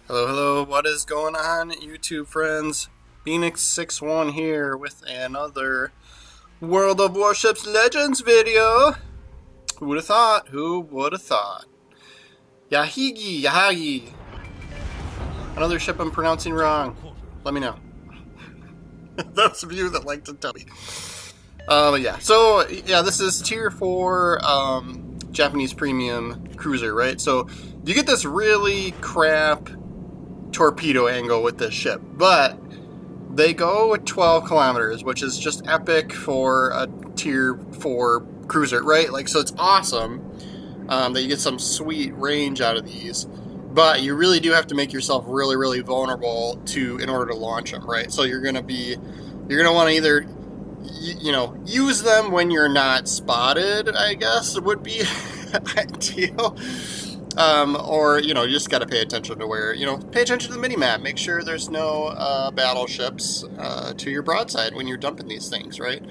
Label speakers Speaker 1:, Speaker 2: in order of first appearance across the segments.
Speaker 1: Hello, hello, what is going on, YouTube friends? Phoenix61 here with another World of Warships Legends video. Who would have thought? Who would have thought? Yahagi. Another ship I'm pronouncing wrong. Let me know. Those of you that like to tell me. This is Tier 4 Japanese Premium Cruiser, right? So you get this really crap torpedo angle with this ship, but they go 12 kilometers, which is just epic for a Tier 4 cruiser, right? Like, so it's awesome that you get some sweet range out of these, but you really do have to make yourself really, really vulnerable in order to launch them, right? So you're gonna want to either use them when you're not spotted, I guess would be ideal. Or, you just got to pay attention to pay attention to the mini-map. Make sure there's no battleships to your broadside when you're dumping these things, right?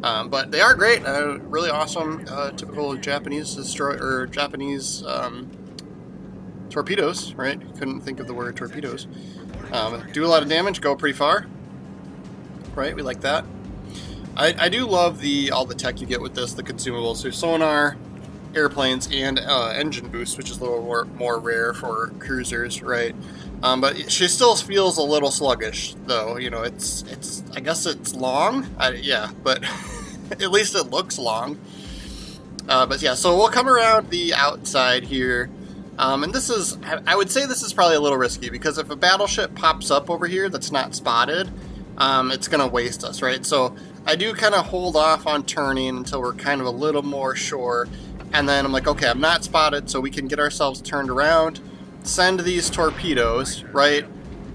Speaker 1: But they are great, really awesome, typical Japanese Japanese torpedoes, right? Couldn't think of the word torpedoes. Do a lot of damage, go pretty far, right? We like that. I do love all the tech you get with this, the consumables. So sonar, airplanes, and engine boost, which is a little more rare for cruisers, right? But she still feels a little sluggish, though. It's I guess it's long, but at least it looks long. So we'll come around the outside here, and this is, I would say this is probably a little risky, because if a battleship pops up over here that's not spotted, it's gonna waste us, right? So I do kind of hold off on turning until we're kind of a little more sure. And then I'm like, okay, I'm not spotted, so we can get ourselves turned around, send these torpedoes, right?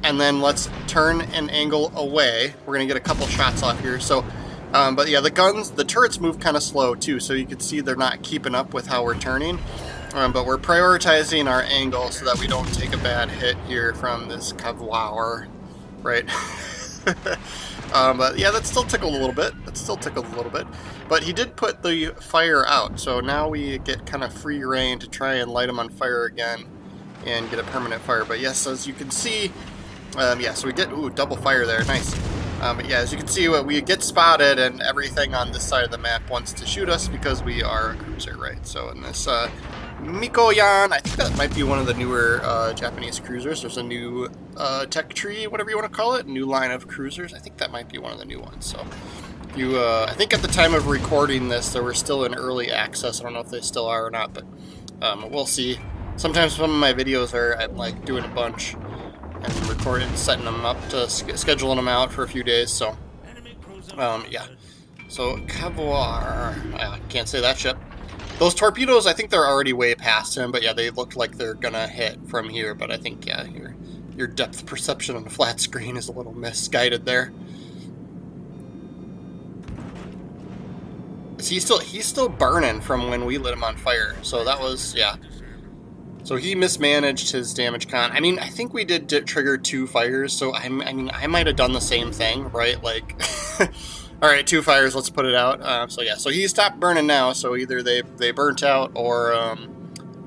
Speaker 1: And then let's turn and angle away. We're going to get a couple shots off here. So, the turrets move kind of slow too, so you can see they're not keeping up with how we're turning. But we're prioritizing our angle so that we don't take a bad hit here from this Kavwar, right? That still tickled a little bit. But he did put the fire out, so now we get kind of free reign to try and light him on fire again and get a permanent fire. But yes, as you can see, so we get, double fire there, nice. As you can see, we get spotted, and everything on this side of the map wants to shoot us because we are a cruiser, right? So in this Mikoyan, I think that might be one of the newer Japanese cruisers. There's a new tech tree, whatever you want to call it, new line of cruisers. I think that might be one of the new ones. So I think at the time of recording this, they were still in early access. I don't know if they still are or not, but we'll see. Sometimes some of my videos I'm like doing a bunch and recording, setting them up to scheduling them out for a few days. So So Kavwar, I can't say that ship. Those torpedoes, I think they're already way past him, but yeah, they look like they're gonna hit from here. But I think your depth perception on the flat screen is a little misguided there. He's still burning from when we lit him on fire. So that was, So he mismanaged his damage con. I mean, I think we did trigger 2 fires, so I I might have done the same thing, right? Like, all right, 2 fires, let's put it out. So he stopped burning now. So either they burnt out or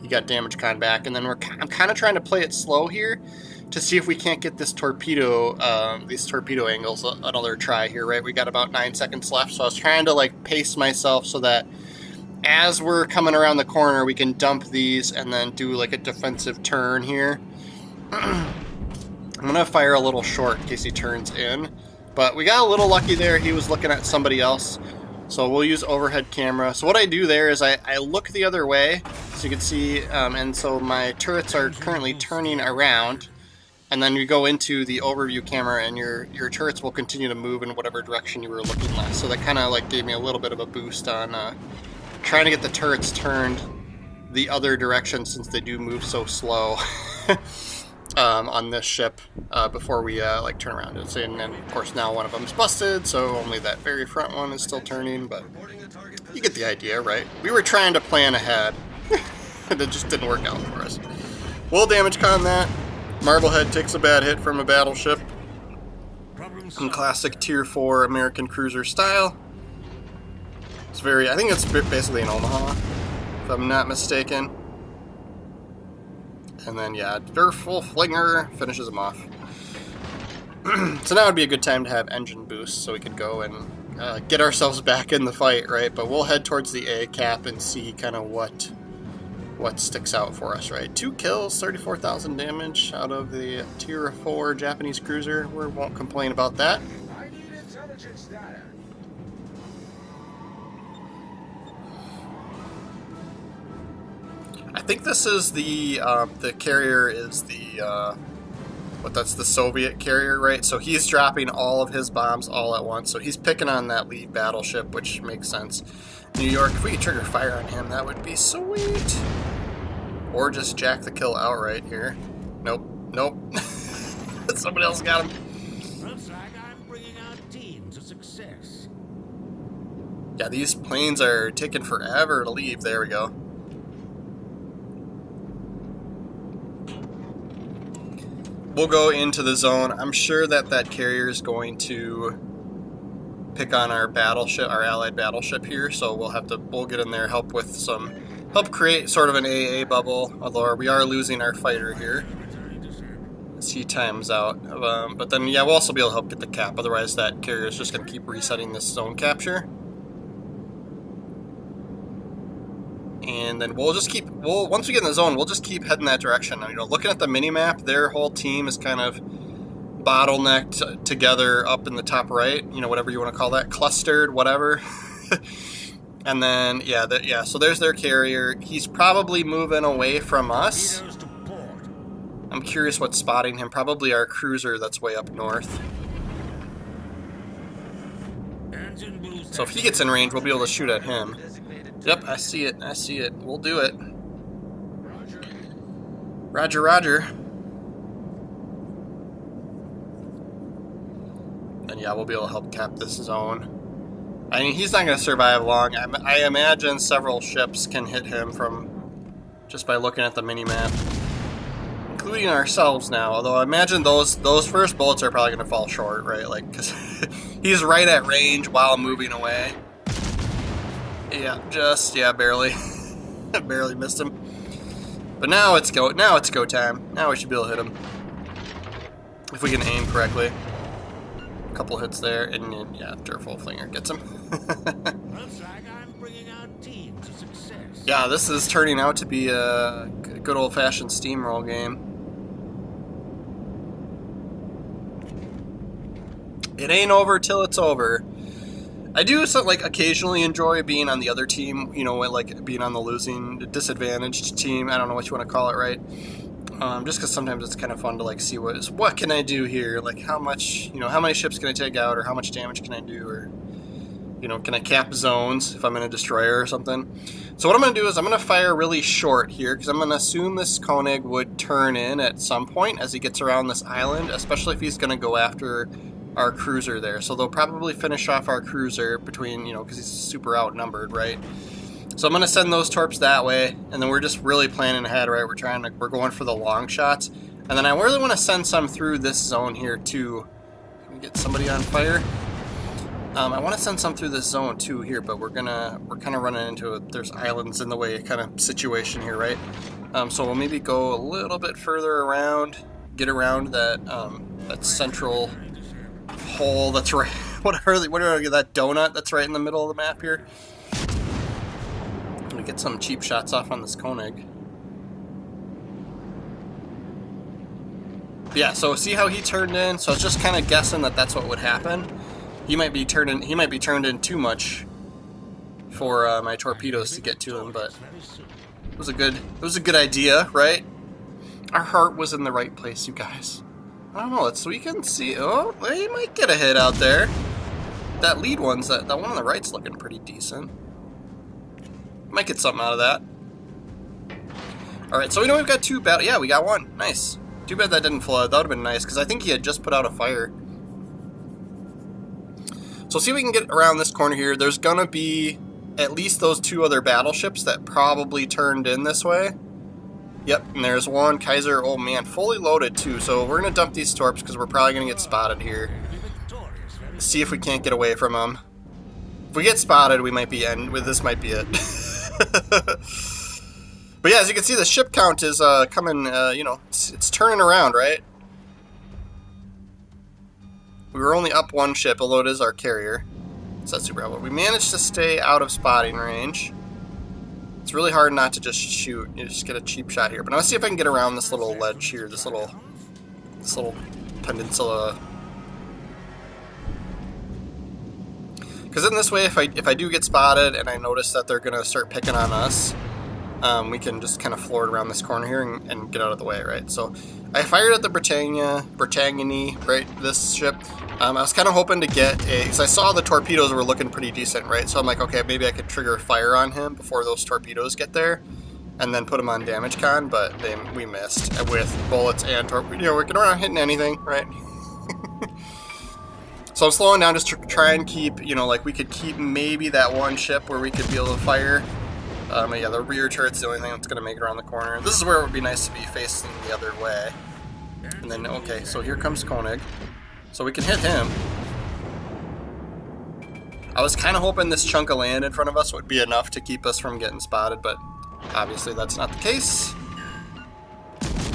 Speaker 1: he got damage con back. And then I'm kind of trying to play it slow here to see if we can't get this these torpedo angles another try here, right? We got about 9 seconds left, so I was trying to like pace myself so that as we're coming around the corner, we can dump these and then do like a defensive turn here. I'm gonna fire a little short in case he turns in, but we got a little lucky there. He was looking at somebody else, so we'll use overhead camera. So what I do there is I look the other way, so you can see, and so my turrets are currently turning around. And then you go into the overview camera, and your turrets will continue to move in whatever direction you were looking last. So that kind of like gave me a little bit of a boost on trying to get the turrets turned the other direction, since they do move so slow on this ship before we turn around. And then of course now one of them's busted, so only that very front one is still turning. But you get the idea, right? We were trying to plan ahead, and it just didn't work out for us. We'll damage con that. Marblehead takes a bad hit from a battleship in classic Tier 4 American cruiser style. It's I think it's basically an Omaha, if I'm not mistaken. and then yeah, Durful Flinger finishes him off. So now would be a good time to have engine boost, so we could go and get ourselves back in the fight, right? But we'll head towards the A cap and see kind of what sticks out for us, right? 2 kills, 34,000 damage out of the tier 4 Japanese cruiser. We won't complain about that.
Speaker 2: I need intelligence data.
Speaker 1: I think this is the carrier is the that's the Soviet carrier, right? So he's dropping all of his bombs all at once. So he's picking on that lead battleship, which makes sense. New York, if we could trigger fire on him, that would be sweet. Or just jack the kill outright here. Nope. Somebody else got him.
Speaker 3: Looks like I'm bringing our team to success.
Speaker 1: Yeah, these planes are taking forever to leave. There we go. We'll go into the zone. I'm sure that carrier is going to pick on our battleship, our allied battleship here. So we'll get in there, help create sort of an AA bubble. Although we are losing our fighter here as he times out. But then yeah, we'll also be able to help get the cap. Otherwise, that carrier is just going to keep resetting this zone capture. And then once we get in the zone, we'll just keep heading that direction. You know, looking at the mini map, their whole team is kind of bottlenecked together up in the top right. You know, whatever you want to call that, clustered, whatever. And then yeah, so there's their carrier. He's probably moving away from us. I'm curious what's spotting him. Probably our cruiser that's way up north. So if he gets in range, we'll be able to shoot at him. Yep, I see it. We'll do it. Roger. And yeah, we'll be able to help cap this zone. I mean, he's not going to survive long. I imagine several ships can hit him from just by looking at the mini-map. Including ourselves now, although I imagine those first bullets are probably going to fall short, right? Like, because he's right at range while moving away. Yeah, barely. Barely missed him. But now it's go time. Now we should be able to hit him. If we can aim correctly. A couple hits there, and yeah, Durful Flinger gets him.
Speaker 3: Looks like I'm bringing our team to success.
Speaker 1: Yeah, this is turning out to be a good old-fashioned steamroll game. It ain't over till it's over. I do occasionally enjoy being on the other team, you know, like being on the losing, disadvantaged team. I don't know what you want to call it, right? Just because sometimes it's kind of fun to like see what can I do here, like how many ships can I take out, or how much damage can I do, or you know, can I cap zones if I'm in a destroyer or something. So what I'm going to do is I'm going to fire really short here, because I'm going to assume this Koenig would turn in at some point as he gets around this island, especially if he's going to go after our cruiser there. So they'll probably finish off our cruiser between, you know, because he's super outnumbered, right? So I'm going to send those torps that way, and then we're just really planning ahead, right? We're going for the long shots, and then I really want to send some through this zone here too. Can we get somebody on fire? I want to send some through this zone too here, but we're kind of running into there's islands in the way kind of situation here, right? So we'll maybe go a little bit further around, get around that central hole that's right. Whatever that donut that's right in the middle of the map here. We get some cheap shots off on this Koenig. Yeah, so see how he turned in? So I was just kind of guessing that that's what would happen. He might be turned in too much for my torpedoes to get to him, but it was a good idea, right? Our heart was in the right place, you guys. I don't know, we can see. Oh, they might get a hit out there. That lead one's that one on the right's looking pretty decent. Might get something out of that. All right, so we know we've got two battle. Yeah, we got one. Nice. Too bad that didn't flood. That would have been nice, because I think he had just put out a fire. So see if we can get around this corner here. There's gonna be at least those two other battleships that probably turned in this way. Yep, and there's one. Kaiser, oh man, fully loaded too. So we're gonna dump these torps because we're probably gonna get spotted here. See if we can't get away from them. If we get spotted, we might be this might be it. But yeah, as you can see, the ship count is coming, you know, it's turning around, right? We were only up one ship, although it is our carrier. So that's super helpful. We managed to stay out of spotting range. It's really hard not to just shoot. You just get a cheap shot here. But now let's see if I can get around this little ledge here, this little peninsula. Because in this way, if I do get spotted and I notice that they're gonna start picking on us, we can just kind of floor it around this corner here and get out of the way, right? So I fired at the Britannia, right? This ship. I was kind of hoping to get because I saw the torpedoes were looking pretty decent, right? So I'm like, okay, maybe I could trigger a fire on him before those torpedoes get there, and then put him on damage con. But we missed with bullets and torpedoes. You know, we're not hitting anything, right? So I'm slowing down just to try and keep, you know, like we could keep maybe that one ship where we could be able to fire. Yeah, the rear turret's the only thing that's going to make it around the corner. This is where it would be nice to be facing the other way. And then, okay, so here comes Koenig. So we can hit him. I was kind of hoping this chunk of land in front of us would be enough to keep us from getting spotted, but obviously that's not the case.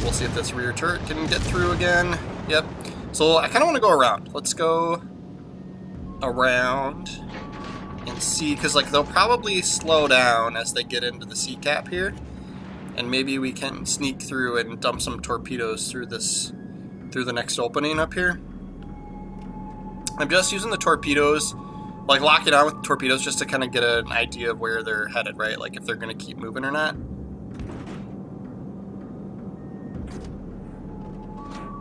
Speaker 1: We'll see if this rear turret can get through again. Yep. So I kind of want to go around. Let's go around and see, because like they'll probably slow down as they get into the sea cap here, and maybe we can sneak through and dump some torpedoes through the next opening up here. I'm just using the torpedoes, like locking on with torpedoes, just to kind of get an idea of where they're headed, right? Like if they're going to keep moving or not.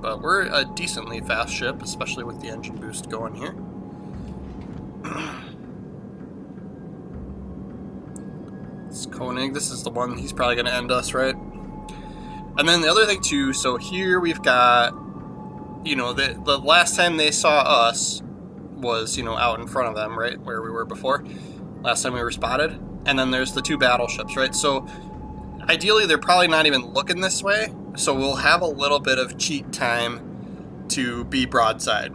Speaker 1: But we're a decently fast ship, especially with the engine boost going here. It's Koenig. This is the one. He's probably going to end us, right? And then the other thing too. So here we've got, you know, the last time they saw us was, you know, out in front of them, right, where we were before. Last time we were spotted. And then there's the two battleships, right? So ideally, they're probably not even looking this way. So we'll have a little bit of cheat time to be broadside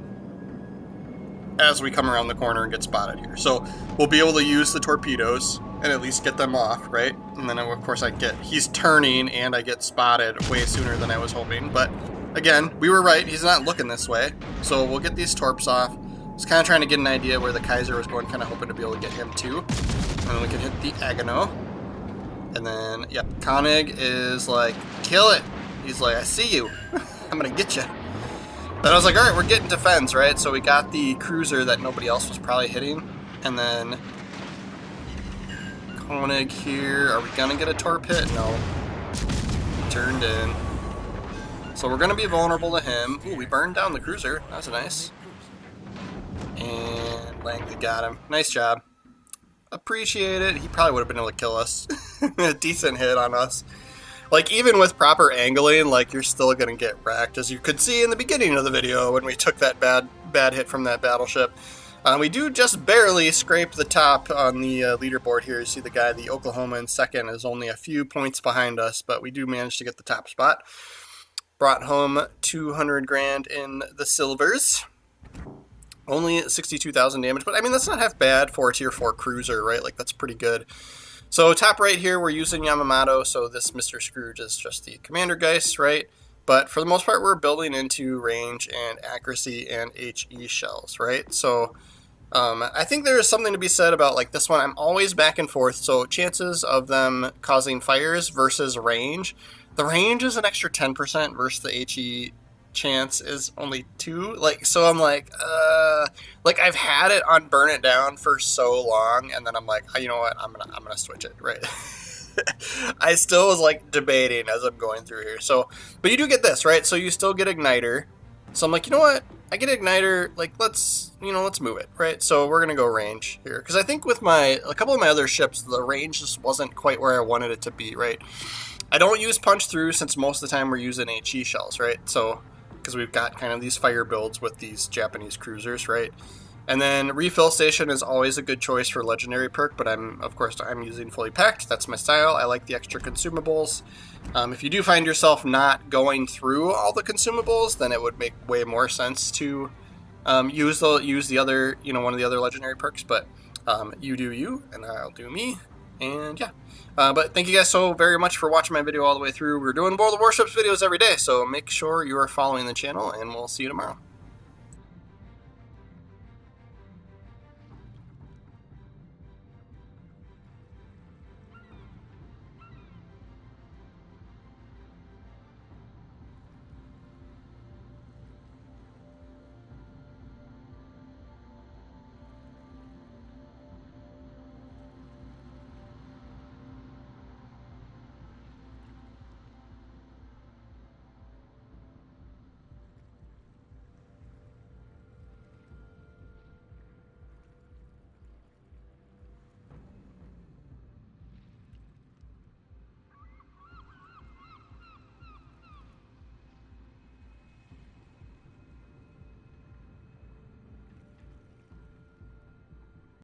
Speaker 1: as we come around the corner and get spotted here. So we'll be able to use the torpedoes and at least get them off, right? And then of course he's turning and I get spotted way sooner than I was hoping. But again, we were right. He's not looking this way. So we'll get these torps off. I was kind of trying to get an idea where the Kaiser was going, kind of hoping to be able to get him too. And then we can hit the Agano. And then, yep, Koenig is like, kill it. He's like, I see you. I'm going to get you. Then I was like, all right, we're getting defense, right? So we got the cruiser that nobody else was probably hitting. And then Koenig here. Are we going to get a torp hit? No. He turned in. So we're going to be vulnerable to him. Ooh, we burned down the cruiser. That's nice. And Langley got him. Nice job. Appreciate it. He probably would have been able to kill us. A decent hit on us. Like, even with proper angling, like, you're still going to get wrecked, as you could see in the beginning of the video when we took that bad hit from that battleship. We do just barely scrape the top on the leaderboard here. You see the guy, the Oklahoma in second, is only a few points behind us, but we do manage to get the top spot. Brought home 200 grand in the silvers. Only 62,000 damage, but I mean, that's not half bad for a tier 4 cruiser, right? Like, that's pretty good. So top right here, we're using Yamamoto, so this Mr. Scrooge is just the Commander Geist, right? But for the most part, we're building into range and accuracy and HE shells, right? So I think there is something to be said about, like, this one. I'm always back and forth, so chances of them causing fires versus range. The range is an extra 10% versus the HE chance is only 2. Like, so I'm like I've had it on Burn It Down for so long, and then I'm like, you know what, I'm gonna switch it, right? I still was like debating as I'm going through here. So, but you do get this, right? So you still get Igniter. So I'm like, you know what, I get Igniter, like, let's move it, right? So we're gonna go range here, because I think with a couple of my other ships, the range just wasn't quite where I wanted it to be, right? I don't use punch through, since most of the time we're using HE shells, right? So because we've got kind of these fire builds with these Japanese cruisers, right? And then refill station is always a good choice for legendary perk, but I'm using fully packed. That's my style. I like the extra consumables. If you do find yourself not going through all the consumables, then it would make way more sense to use the other, one of the other legendary perks. But you do you, and I'll do me. And yeah. But thank you guys so very much for watching my video all the way through. We're doing World of Warships videos every day, so make sure you are following the channel, and we'll see you tomorrow.